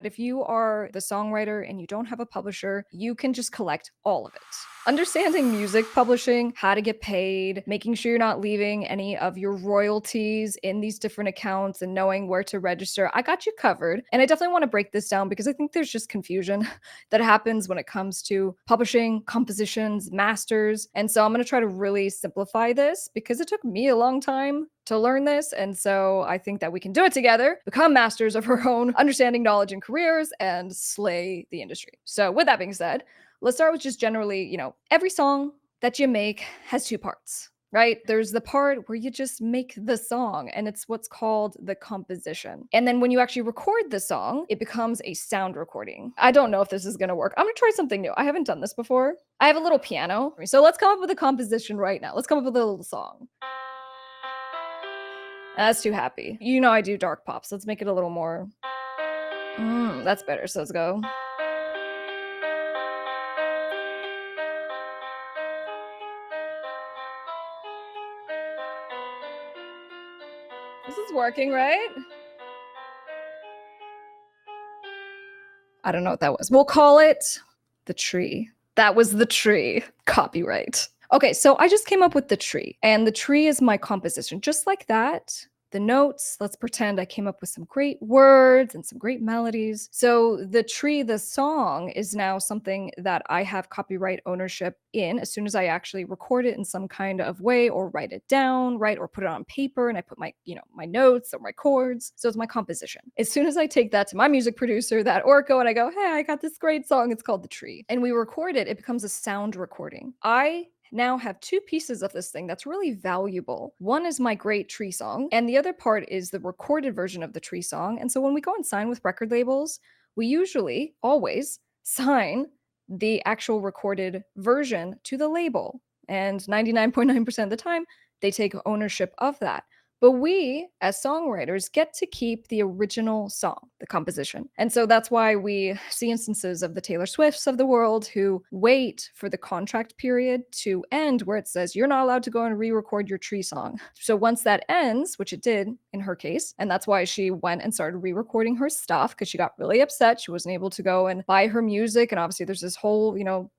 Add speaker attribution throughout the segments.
Speaker 1: If you are the songwriter and you don't have a publisher, you can just collect all of it. Understanding music publishing, how to get paid, making sure you're not leaving any of your royalties in these different accounts and knowing where to register, I got you covered. And I definitely want to break this down because I think there's just confusion that happens when it comes to publishing, compositions, masters. And so I'm going to try to really simplify this because it took me a long time to learn this. And so I think that we can do it together, become masters of our own understanding, knowledge, and careers, and slay the industry. So, with that being said, let's start with just generally, every song that you make has two parts. Right? There's the part where you just make the song, and it's what's called the composition. And then when you actually record the song, it becomes a sound recording. I don't know if this is gonna work. I'm gonna try something new. I haven't done this before. I have a little piano. So let's come up with a composition right now. Let's come up with a little song. That's too happy. You know I do dark pops. Let's make it a little more. That's better. So let's go. This is working, right? I don't know what that was. We'll call it the tree. That was the tree. Copyright. Okay, so I just came up with the tree, and the tree is my composition. Just like that, the notes, let's pretend I came up with some great words and some great melodies. So the tree, the song, is now something that I have copyright ownership in as soon as I actually record it in some kind of way or write it down, right? Or put it on paper and I put my, my notes or my chords. So it's my composition. As soon as I take that to my music producer, that Orco, and I go, hey, I got this great song. It's called The Tree. And we record it, it becomes a sound recording. I now have two pieces of this thing that's really valuable. One is my great tree song, and the other part is the recorded version of the tree song. And so when we go and sign with record labels, we usually always sign the actual recorded version to the label. And 99.9% of the time, they take ownership of that. But we, as songwriters, get to keep the original song, the composition. And so that's why we see instances of the Taylor Swifts of the world who wait for the contract period to end where it says, you're not allowed to go and re-record your tree song. So once that ends, which it did in her case, and that's why she went and started re-recording her stuff because she got really upset. She wasn't able to go and buy her music. And obviously there's this whole,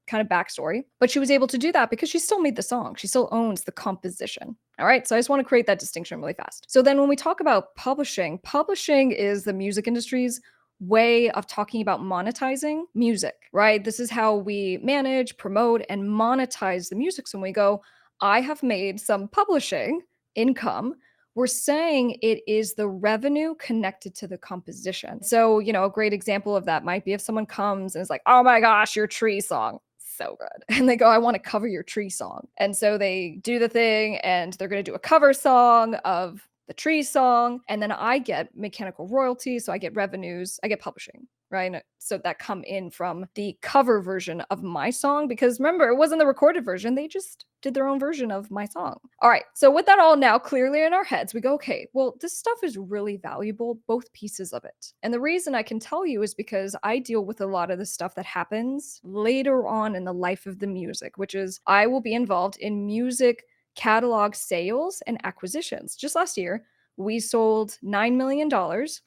Speaker 1: kind of backstory. But she was able to do that because she still made the song. She still owns the composition. All right. So I just want to create that distinction really fast. So then when we talk about publishing, publishing is the music industry's way of talking about monetizing music, right? This is how we manage, promote, and monetize the music. So when we go, I have made some publishing income, we're saying it is the revenue connected to the composition. So, a great example of that might be if someone comes and is like, oh my gosh, your tree song. So good. And they go, I want to cover your tree song. And so they do the thing and they're going to do a cover song of the tree song. And then I get mechanical royalties. So I get revenues, I get publishing, right? So that come in from the cover version of my song. Because remember, it wasn't the recorded version. They just did their own version of my song. All right. So with that all now clearly in our heads, we go, okay, well, this stuff is really valuable, both pieces of it. And the reason I can tell you is because I deal with a lot of the stuff that happens later on in the life of the music, which is I will be involved in music catalog sales and acquisitions. Just last year, we sold $9 million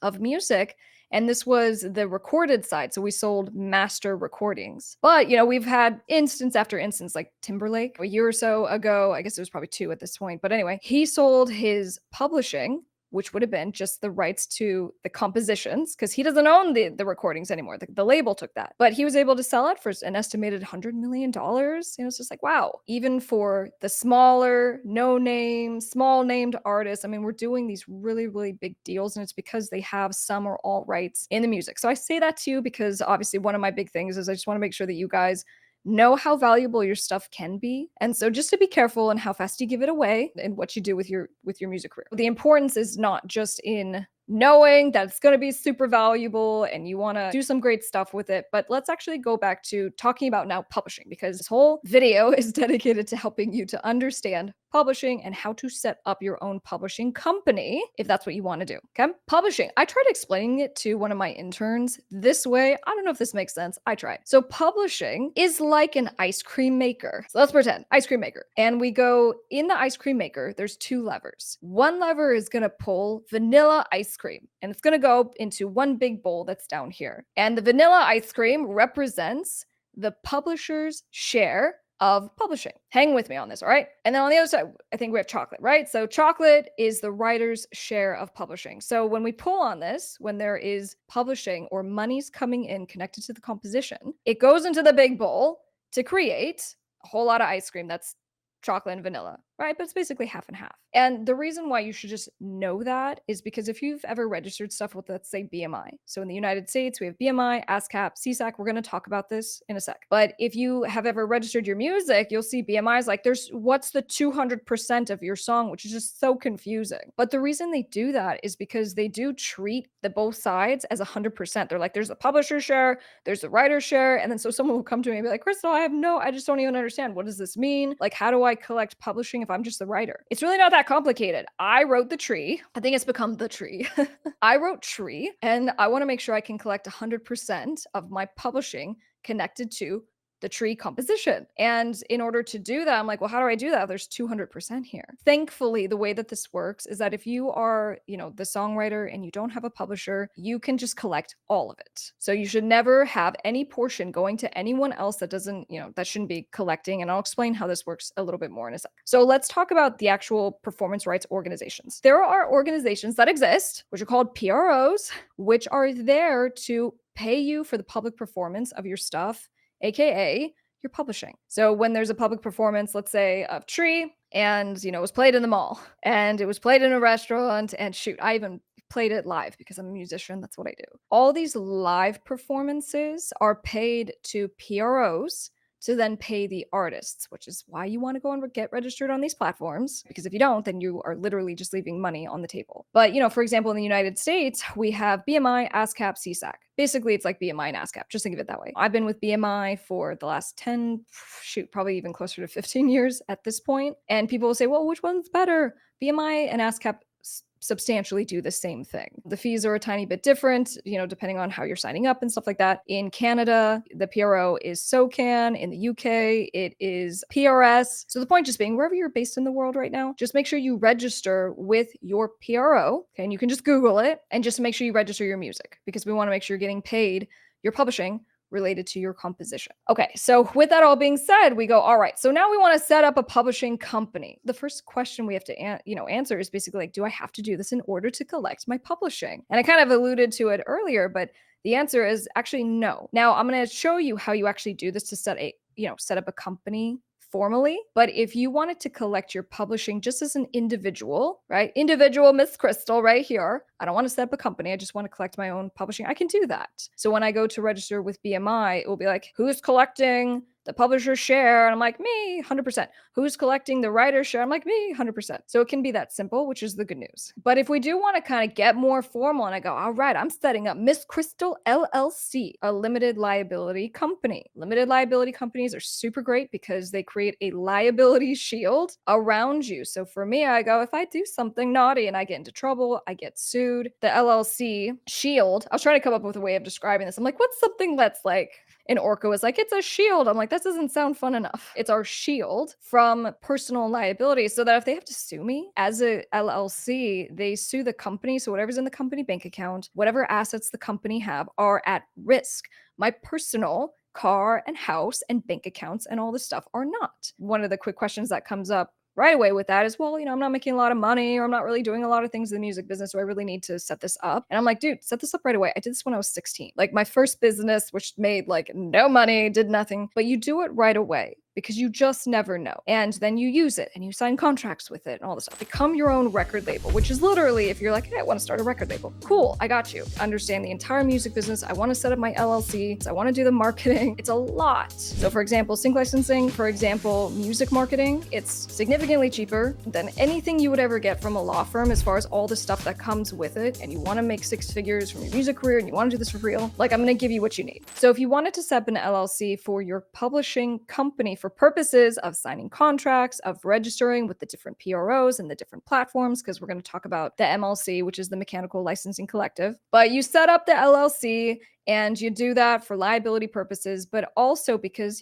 Speaker 1: of music. And this was the recorded side. So we sold master recordings. But, we've had instance after instance, like Timberlake a year or so ago. I guess it was probably 2 at this point. But anyway, he sold his publishing, which would have been just the rights to the compositions, because he doesn't own the recordings anymore. The label took that. But he was able to sell it for an estimated $100 million. It's just like, wow. Even for the smaller, no-name, small-named artists, we're doing these really, really big deals, and it's because they have some or all rights in the music. So I say that to you because obviously one of my big things is I just want to make sure that you guys know how valuable your stuff can be. And so just to be careful in how fast you give it away and what you do with your music career. The importance is not just in knowing that it's going to be super valuable and you want to do some great stuff with it, but let's actually go back to talking about now publishing, because this whole video is dedicated to helping you to understand publishing and how to set up your own publishing company if that's what you want to do. Okay. Publishing. I tried explaining it to one of my interns this way. I don't know if this makes sense. I tried. So publishing is like an ice cream maker. So let's pretend ice cream maker. And we go in the ice cream maker, there's two levers. One lever is going to pull vanilla ice cream and it's going to go into one big bowl that's down here. And the vanilla ice cream represents the publisher's share of publishing. Hang with me on this, all right? And then on the other side, I think we have chocolate, right? So chocolate is the writer's share of publishing. So when we pull on this, when there is publishing or money's coming in connected to the composition, it goes into the big bowl to create a whole lot of ice cream that's chocolate and vanilla, right? But it's basically half and half. And the reason why you should just know that is because if you've ever registered stuff with, let's say, BMI. So in the United States, we have BMI, ASCAP, SESAC. We're going to talk about this in a sec. But if you have ever registered your music, you'll see BMI is like, there's what's the 200% of your song, which is just so confusing. But the reason they do that is because they do treat the both sides as 100%. They're like, there's the publisher share, there's the writer share. And then so someone will come to me and be like, Krystle, I just don't even understand. What does this mean? Like, how do I collect publishing if I'm just the writer? It's really not that complicated. I wrote the tree. I think it's become the tree. I wrote tree, and I want to make sure I can collect 100% of my publishing connected to the tree composition. And in order to do that, I'm like, well, how do I do that? There's 200% here. Thankfully, the way that this works is that if you are, the songwriter and you don't have a publisher, you can just collect all of it. So you should never have any portion going to anyone else that doesn't, that shouldn't be collecting. And I'll explain how this works a little bit more in a sec. So let's talk about the actual performance rights organizations. There are organizations that exist, which are called PROs, which are there to pay you for the public performance of your stuff, aka your publishing. So when there's a public performance, let's say of Tree, and it was played in the mall, and it was played in a restaurant, and shoot, I even played it live because I'm a musician. That's what I do. All these live performances are paid to PROs to then pay the artists, which is why you want to go and get registered on these platforms, because if you don't, then you are literally just leaving money on the table. But, for example, in the United States, we have BMI, ASCAP, SESAC. Basically, it's like BMI and ASCAP. Just think of it that way. I've been with BMI for the last probably even closer to 15 years at this point. And people will say, well, which one's better? BMI and ASCAP substantially do the same thing. The fees are a tiny bit different, depending on how you're signing up and stuff like that. In Canada, the PRO is SOCAN. In the UK, it is PRS. So the point just being, wherever you're based in the world right now, just make sure you register with your PRO. Okay, and you can just Google it and just make sure you register your music, because we want to make sure you're getting paid your publishing related to your composition. Okay, so with that all being said, we go, all right, so now we want to set up a publishing company. The first question we have to answer is basically like, do I have to do this in order to collect my publishing? And I kind of alluded to it earlier, but the answer is actually no. Now I'm going to show you how you actually do this to set up a company formally. But if you wanted to collect your publishing just as an individual, right? Individual Miss Krystle right here. I don't want to set up a company. I just want to collect my own publishing. I can do that. So when I go to register with BMI, it will be like, who's collecting the publisher share? And I'm like, me, 100%. Who's collecting the writer share? I'm like, me, 100%. So it can be that simple, which is the good news. But if we do want to kind of get more formal and I go, all right, I'm setting up Miss Krystle LLC, a limited liability company. Limited liability companies are super great because they create a liability shield around you. So for me, I go, if I do something naughty and I get into trouble, I get sued. The LLC shield, I was trying to come up with a way of describing this. I'm like, what's something that's like, and Orca was like, it's a shield. I'm like, that doesn't sound fun enough. It's our shield from personal liability, so that if they have to sue me as a LLC, they sue the company. So whatever's in the company bank account, whatever assets the company have are at risk. My personal car and house and bank accounts and all this stuff are not. One of the quick questions that comes up right away with that is, well, I'm not making a lot of money, or I'm not really doing a lot of things in the music business, so I really need to set this up. And I'm like, dude, set this up right away. I did this when I was 16. Like my first business, which made like no money, did nothing, but you do it right away, because you just never know. And then you use it and you sign contracts with it and all this stuff. Become your own record label, which is literally, if you're like, hey, I want to start a record label. Cool, I got you. Understand the entire music business. I want to set up my LLC. I want to do the marketing. It's a lot. So for example, sync licensing, for example, music marketing, it's significantly cheaper than anything you would ever get from a law firm as far as all the stuff that comes with it. And you want to make 6 figures from your music career and you want to do this for real, like I'm going to give you what you need. So if you wanted to set up an LLC for your publishing company for for purposes of signing contracts, of registering with the different PROs and the different platforms, because we're going to talk about the MLC, which is the Mechanical Licensing Collective. But you set up the LLC and you do that for liability purposes, but also because,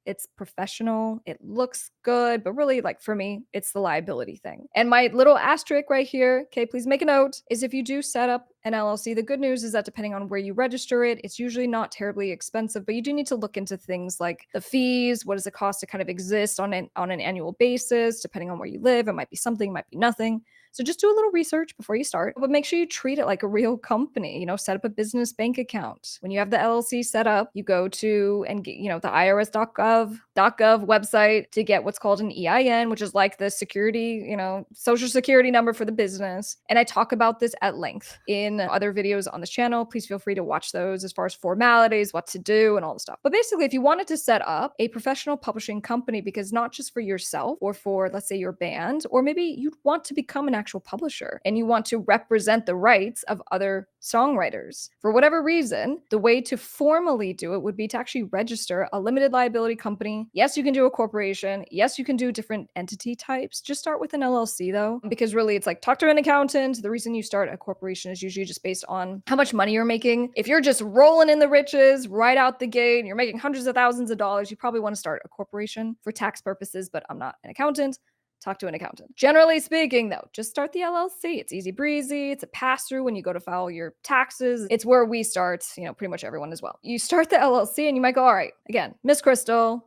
Speaker 1: it's professional, it looks good, but really, like, for me, it's the liability thing. And my little asterisk right here, okay, please make a note, is if you do set up an LLC, the good news is that depending on where you register it, it's usually not terribly expensive, but you do need to look into things like the fees, what does it cost to kind of exist on an annual basis, depending on where you live. It might be something, it might be nothing. So just do a little research before you start, but make sure you treat it like a real company. Set up a business bank account. When you have the LLC set up, you go to and get, the irs.gov website to get what's called an EIN, which is like the security, social security number for the business. And I talk about this at length in other videos on this channel. Please feel free to watch those as far as formalities, what to do, and all the stuff. But basically, if you wanted to set up a professional publishing company, because not just for yourself or for, let's say, your band, or maybe you want to become an actual publisher and you want to represent the rights of other songwriters. For whatever reason, the way to formally do it would be to actually register a limited liability company. Yes, you can do a corporation. Yes, you can do different entity types. Just start with an LLC though, because really it's like talk to an accountant. The reason you start a corporation is usually just based on how much money you're making. If you're just rolling in the riches right out the gate and you're making hundreds of thousands of dollars, you probably want to start a corporation for tax purposes, but I'm not an accountant. Talk to an accountant. Generally speaking, though, just start the LLC. It's easy breezy. It's a pass-through when you go to file your taxes. It's where we start, pretty much everyone as well. You start the LLC and you might go, all right, again, Miss Krystle,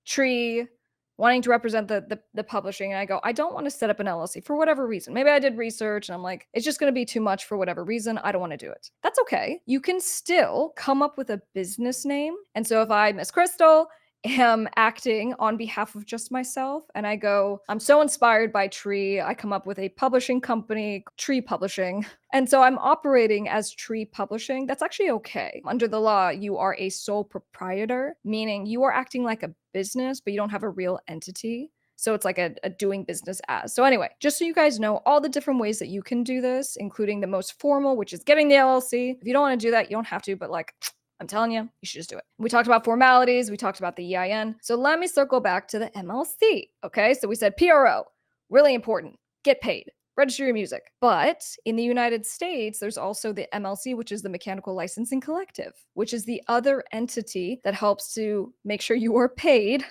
Speaker 1: Tree, wanting to represent the publishing. And I go, I don't want to set up an LLC for whatever reason. Maybe I did research and I'm like, it's just going to be too much for whatever reason. I don't want to do it. That's okay. You can still come up with a business name. And so if I, Miss Krystle, am acting on behalf of just myself and I go, I'm so inspired by Tree, I come up with a publishing company, Tree Publishing, and so I'm operating as Tree Publishing. That's actually okay. Under the law, you are a sole proprietor, meaning you are acting like a business, but you don't have a real entity. So it's like a doing business as. So anyway, just so you guys know all the different ways that you can do this, including the most formal, which is getting the LLC. If you don't want to do that, you don't have to, but I'm telling you, you should just do it. We talked about formalities. We talked about the EIN. So let me circle back to the MLC. Okay, so we said PRO, really important. Get paid. Register your music. But in the United States, there's also the MLC, which is the Mechanical Licensing Collective, which is the other entity that helps to make sure you are paid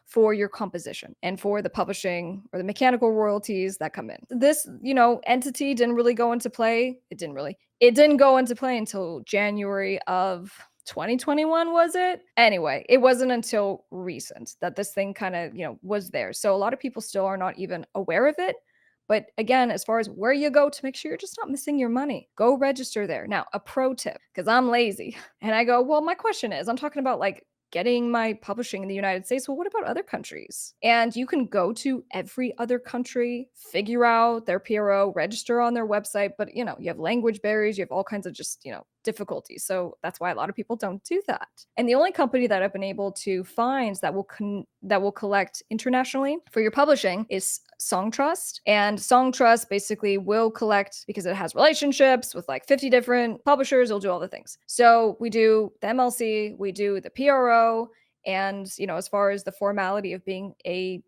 Speaker 1: for your composition and for the publishing or the mechanical royalties that come in. This, entity didn't really go into play. It didn't go into play until January of 2021, was it? Anyway, it wasn't until recent that this thing kind of, was there. So a lot of people still are not even aware of it. But again, as far as where you go to make sure you're just not missing your money, go register there. Now, a pro tip, because I'm lazy. And I go, well, my question is, I'm talking about getting my publishing in the United States. Well, what about other countries? And you can go to every other country, figure out their PRO, register on their website. But, you have language barriers, you have all kinds of just, difficulties. So that's why a lot of people don't do that. And the only company that I've been able to find that will collect internationally for your publishing is Songtrust. And Songtrust basically will collect because it has relationships with 50 different publishers. It'll do all the things. So we do the MLC, we do the PRO, and as far as the formality of being a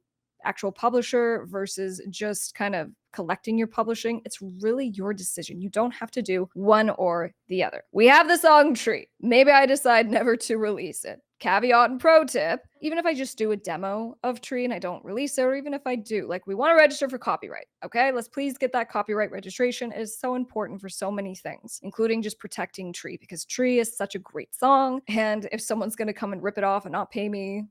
Speaker 1: actual publisher versus just kind of collecting your publishing, it's really your decision. You don't have to do one or the other. We have the song Tree. Maybe I decide never to release it. Caveat and pro tip, even if I just do a demo of Tree and I don't release it, or even if I do, we want to register for copyright, okay? Let's please get that copyright registration. It is so important for so many things, including just protecting Tree, because Tree is such a great song. And if someone's going to come and rip it off and not pay me,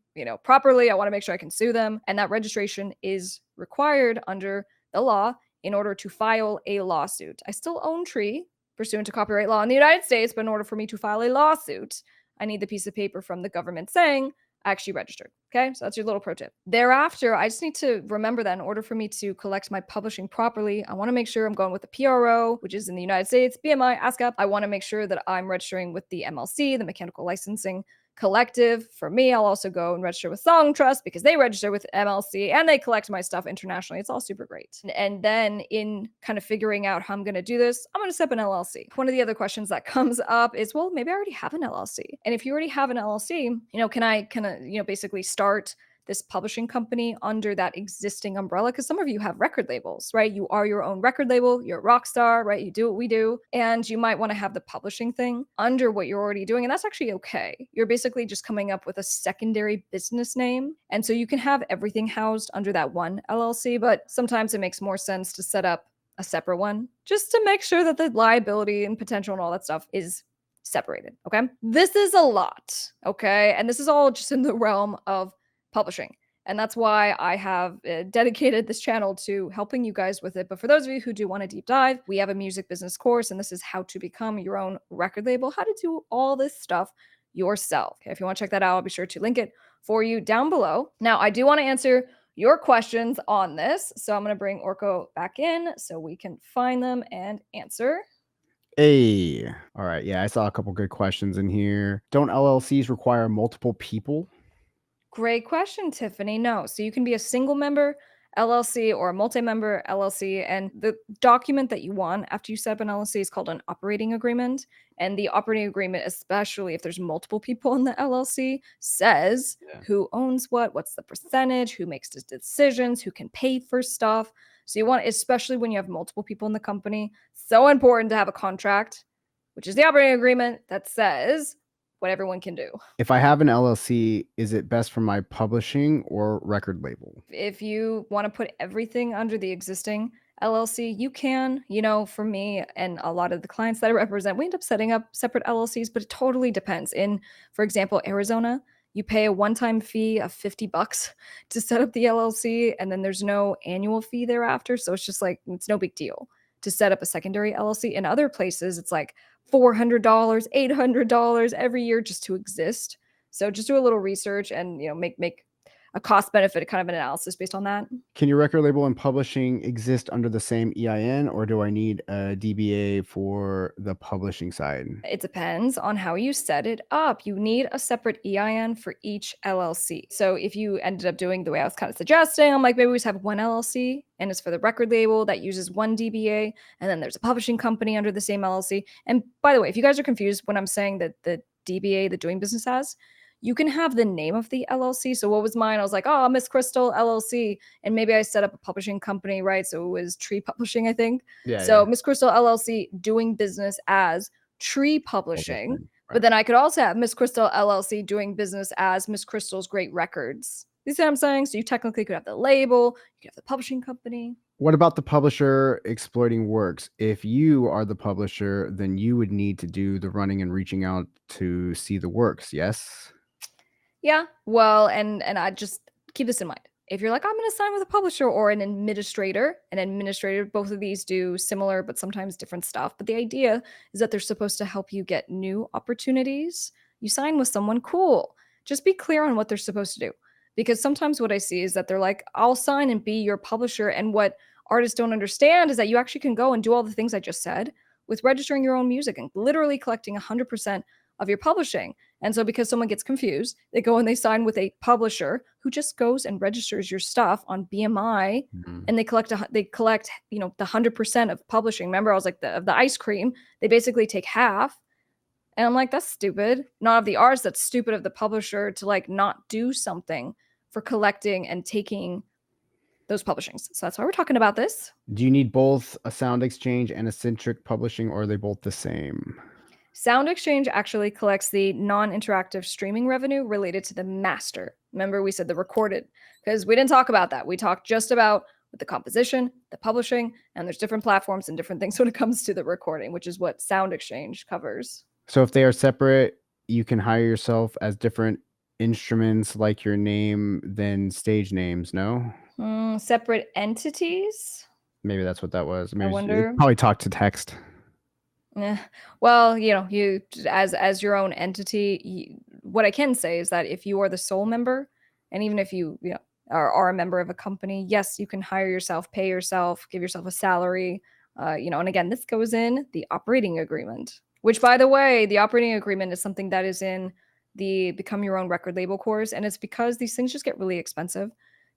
Speaker 1: properly, I want to make sure I can sue them. And that registration is required under the law in order to file a lawsuit. I still own Tree pursuant to copyright law in the United States, but in order for me to file a lawsuit, I need the piece of paper from the government saying I actually registered. Okay, so that's your little pro tip. Thereafter, I just need to remember that in order for me to collect my publishing properly, I want to make sure I'm going with the PRO, which is in the United States, BMI, ASCAP. I want to make sure that I'm registering with the MLC, the Mechanical Licensing Collective. For me, I'll also go and register with Songtrust because they register with MLC and they collect my stuff internationally. It's all super great. And then in kind of figuring out how I'm going to do this, I'm going to set up an LLC. One of the other questions that comes up is, well, maybe I already have an LLC. And if you already have an LLC, can I basically start this publishing company under that existing umbrella, because some of you have record labels, right? You are your own record label, you're a rock star, right? You do what we do, and you might want to have the publishing thing under what you're already doing, and that's actually okay. You're basically just coming up with a secondary business name, and so you can have everything housed under that one LLC, but sometimes it makes more sense to set up a separate one just to make sure that the liability and potential and all that stuff is separated. Okay. This is a lot. Okay. And this is all just in the realm of publishing. And that's why I have dedicated this channel to helping you guys with it. But for those of you who do want to deep dive, we have a music business course, and this is how to become your own record label, how to do all this stuff yourself. Okay. If you want to check that out, I'll be sure to link it for you down below. Now, I do want to answer your questions on this. So I'm going to bring Orko back in so we can find them and answer.
Speaker 2: Hey, all right. Yeah, I saw a couple good questions in here. Don't LLCs require multiple people?
Speaker 1: Great question, Tiffany. No. So you can be a single member LLC or a multi-member LLC, and the document that you want after you set up an LLC is called an operating agreement. And the operating agreement, especially if there's multiple people in the LLC, says who owns what, what's the percentage, who makes the decisions, who can pay for stuff. So you want, especially when you have multiple people in the company, so important to have a contract, which is the operating agreement that says what everyone can do.
Speaker 2: If I have an LLC, is it best for my publishing or record label?
Speaker 1: If you want to put everything under the existing LLC, you can. You know, for me and a lot of the clients that I represent, we end up setting up separate LLCs, but it totally depends. In, for example, Arizona, you pay a one-time fee of $50 to set up the LLC, and then there's no annual fee thereafter. So it's just like, it's no big deal to set up a secondary LLC. In other places, it's like $400, $800 every year just to exist. So just do a little research and, you know, make a cost benefit kind of an analysis based on that.
Speaker 2: Can your record label and publishing exist under the same EIN, or do I need a DBA for the publishing side?
Speaker 1: It depends on how you set it up. You need a separate EIN for each LLC. So if you ended up doing the way I was kind of suggesting, I'm like, maybe we just have one LLC and it's for the record label that uses one DBA, and then there's a publishing company under the same LLC. And by the way, if you guys are confused when I'm saying that the DBA, the doing business as, you can have the name of the LLC. So what was mine? I was like, oh, Miss Krystle LLC. And maybe I set up a publishing company, right? So it was Tree Publishing, I think. So Miss Krystle LLC doing business as Tree Publishing. Right. But then I could also have Miss Krystle LLC doing business as Miss Krystle's Great Records. You see what I'm saying? So you technically could have the label, you could have the publishing company.
Speaker 2: What about the publisher exploiting works? If you are the publisher, then you would need to do the running and reaching out to see the works, yes?
Speaker 1: Yeah, well, and I just keep this in mind. If you're like, I'm going to sign with a publisher or an administrator, both of these do similar but sometimes different stuff. But the idea is that they're supposed to help you get new opportunities. You sign with someone cool. Just be clear on what they're supposed to do. Because sometimes what I see is that they're like, I'll sign and be your publisher. And what artists don't understand is that you actually can go and do all the things I just said with registering your own music and literally collecting 100% of your publishing. And so because someone gets confused, they go and they sign with a publisher who just goes and registers your stuff on BMI, and they collect, you know, the 100% of publishing. Remember, I was like, of the ice cream, they basically take half. And I'm like, that's stupid. Not of the artist, that's stupid of the publisher to like not do something for collecting and taking those publishings. So that's why we're talking about this.
Speaker 2: Do you need both a sound exchange and a centric publishing, or are they both the same?
Speaker 1: Sound Exchange actually collects the non-interactive streaming revenue related to the master. Remember, we said the recorded, because we didn't talk about that. We talked just about the composition, the publishing, and there's different platforms and different things when it comes to the recording, which is what Sound Exchange covers.
Speaker 2: So if they are separate, you can hire yourself as different instruments like your name than stage names, no?
Speaker 1: Separate entities?
Speaker 2: Maybe that's what that was. Maybe
Speaker 1: I wonder.
Speaker 2: It probably talk to text.
Speaker 1: Yeah. Well, you know, you as your own entity, what I can say is that if you are the sole member, and even if you know are a member of a company, yes, you can hire yourself, pay yourself, give yourself a salary, you know. And again, this goes in the operating agreement, which, by the way, the operating agreement is something that is in the Become Your Own Record Label course, and it's because these things just get really expensive.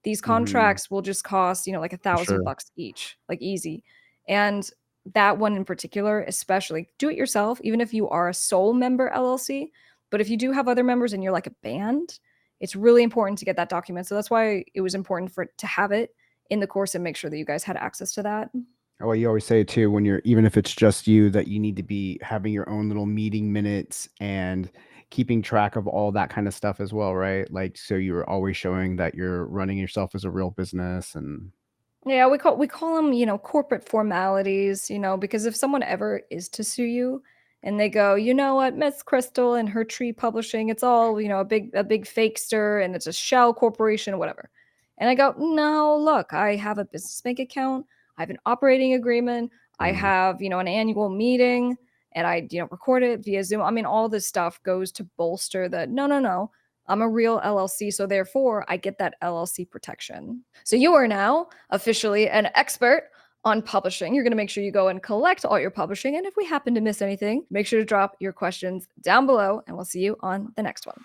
Speaker 1: These contracts will just cost, you know, like $1,000 each, like easy. And that one in particular, especially, do it yourself, even if you are a sole member LLC. But if you do have other members and you're like a band, It's really important to get that document. So that's why it was important to have it in the course and make sure that you guys had access to that.
Speaker 2: Well, you always say too, when you're, even if it's just you, that you need to be having your own little meeting minutes and keeping track of all that kind of stuff as well, right? Like, so you're always showing that you're running yourself as a real business. And
Speaker 1: Yeah, we call them, corporate formalities, because if someone ever is to sue you and they go, you know what, Miss Krystle and her tree publishing, it's all, a big fakester and it's a shell corporation, whatever. And I go, no, look, I have a business bank account, I have an operating agreement, I
Speaker 2: Mhm.
Speaker 1: have, an annual meeting, and I, record it via Zoom. I mean, all this stuff goes to bolster that no, no, no, I'm a real LLC, so therefore I get that LLC protection. So you are now officially an expert on publishing. You're going to make sure you go and collect all your publishing. And if we happen to miss anything, make sure to drop your questions down below, and we'll see you on the next one.